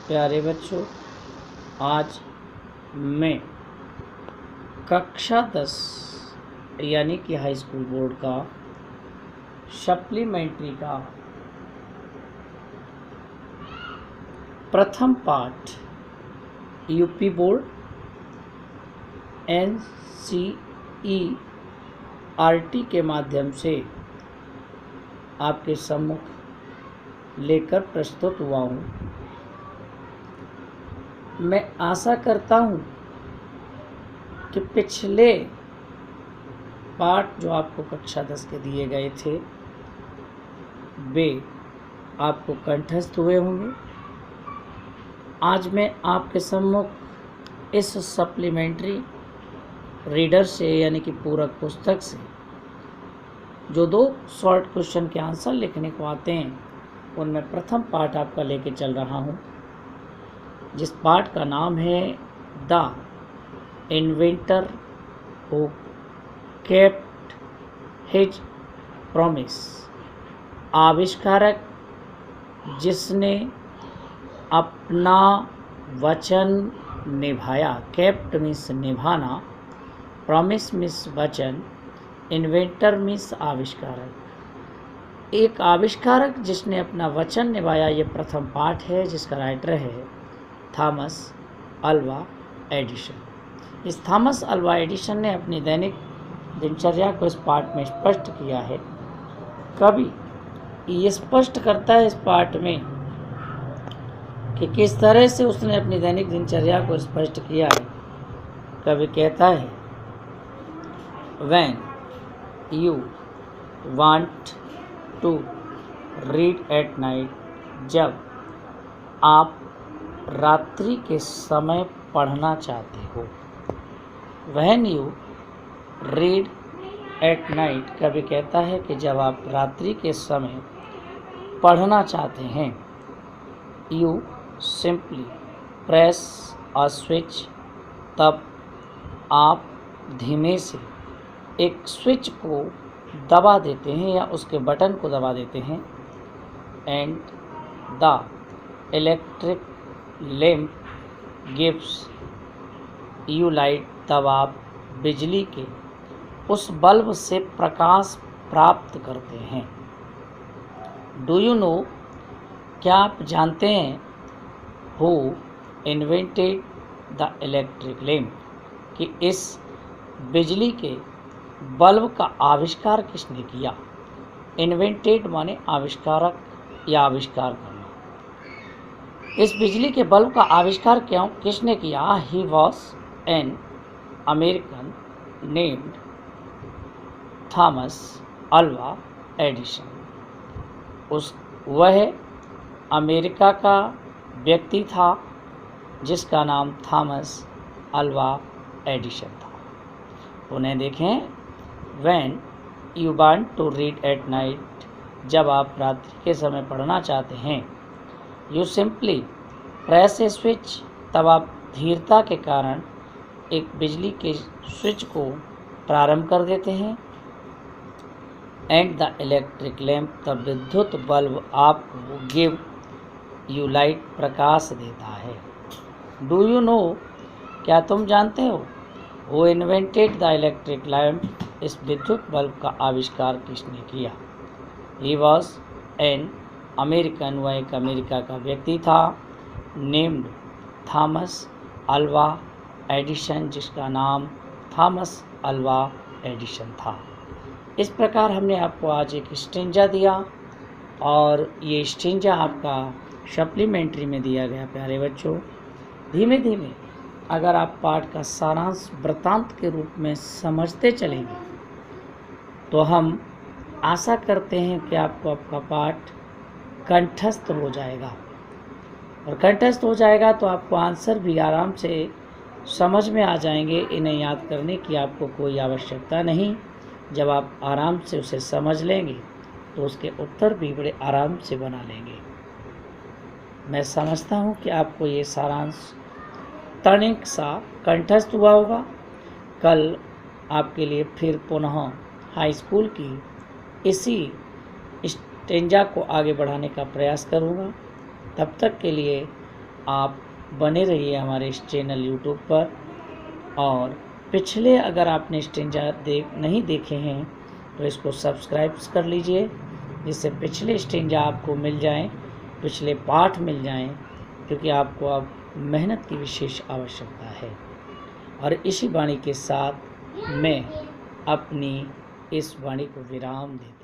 प्यारे बच्चों, आज मैं कक्षा 10 यानी कि हाई स्कूल बोर्ड का सप्लीमेंट्री का प्रथम पाठ यूपी बोर्ड NCERT के माध्यम से आपके सम्मुख लेकर प्रस्तुत हुआ हूँ। मैं आशा करता हूँ कि पिछले पाठ जो आपको कक्षा 10 के दिए गए थे वे आपको कंठस्थ हुए होंगे। आज मैं आपके सम्मुख इस सप्लीमेंट्री रीडर से यानी कि पूरक पुस्तक से जो 2 शॉर्ट क्वेश्चन के आंसर लिखने को आते हैं उनमें प्रथम पाठ आपका लेके चल रहा हूँ, जिस पाठ का नाम है the inventor who kept his promise. आविष्कारक जिसने अपना वचन निभाया। केप्ट मीन्स निभाना, प्रॉमिस मीन्स वचन, इन्वेंटर मीन्स आविष्कारक। एक आविष्कारक जिसने अपना वचन निभाया, ये प्रथम पाठ है जिसका राइटर है थॉमस अल्वा एडिसन। इस थॉमस अल्वा एडिसन ने अपनी दैनिक दिनचर्या को इस पाठ में स्पष्ट किया है। कवि ये स्पष्ट करता है इस पाठ में कि किस तरह से उसने अपनी दैनिक दिनचर्या को स्पष्ट किया है। कवि कहता है, When you want to read at night, जब आप रात्रि के समय पढ़ना चाहते हो। When you read at night, कभी कहता है कि जब आप रात्रि के समय पढ़ना चाहते हैं। You simply press a switch, तब आप धीमे से एक स्विच को दबा देते हैं या उसके बटन को दबा देते हैं। And the electric lamp gives you light, तब आप बिजली के उस बल्ब से प्रकाश प्राप्त करते हैं। डू यू नो, क्या आप जानते हैं, who invented the electric lamp, कि इस बिजली के बल्ब का आविष्कार किसने किया। इन्वेंटेड माने आविष्कारक या आविष्कार करना। इस बिजली के बल्ब का आविष्कार किसने किया। He was an American named Thomas Alva Edison. वह अमेरिका का व्यक्ति था जिसका नाम थॉमस अल्वा एडिसन था। उन्हें देखें, When you want to read at night, जब आप रात्रि के समय पढ़ना चाहते हैं। You simply press a switch, तब आप धीरता के कारण एक बिजली के स्विच को प्रारंभ कर देते हैं। And the electric lamp, तब विद्युत बल्ब आपको give you light, प्रकाश देता है। Do you know, क्या तुम जानते हो, who invented the electric lamp, इस विद्युत बल्ब का आविष्कार किसने किया। ही वॉज एन अमेरिकन, वह एक अमेरिका का व्यक्ति था, नेम्ड थॉमस अल्वा एडिसन, जिसका नाम थॉमस अल्वा एडिसन था। इस प्रकार हमने आपको आज एक स्टेंजा दिया और ये स्टेंजा आपका सप्लीमेंट्री में दिया गया। प्यारे बच्चों, धीमे धीमे अगर आप पाठ का सारांश वृत्तांत के रूप में समझते चलेंगे तो हम आशा करते हैं कि आपको आपका पाठ कंठस्थ हो जाएगा। और कंठस्थ हो जाएगा तो आपको आंसर भी आराम से समझ में आ जाएंगे। इन्हें याद करने की आपको कोई आवश्यकता नहीं। जब आप आराम से उसे समझ लेंगे तो उसके उत्तर भी बड़े आराम से बना लेंगे। मैं समझता हूँ कि आपको ये सारांश तनिक सा कंठस्थ हुआ होगा। कल आपके लिए फिर पुनः हाई स्कूल की इसी स्टेंजा को आगे बढ़ाने का प्रयास करूँगा। तब तक के लिए आप बने रहिए हमारे इस चैनल यूट्यूब पर। और पिछले अगर आपने स्टेंजा नहीं देखे हैं तो इसको सब्सक्राइब कर लीजिए, जिससे पिछले स्टेंजा आपको मिल जाएं, पिछले पाठ मिल जाएं, क्योंकि आपको अब मेहनत की विशेष आवश्यकता है। और इसी वाणी के साथ मैं अपनी इस वाणी को विराम देता हूँ।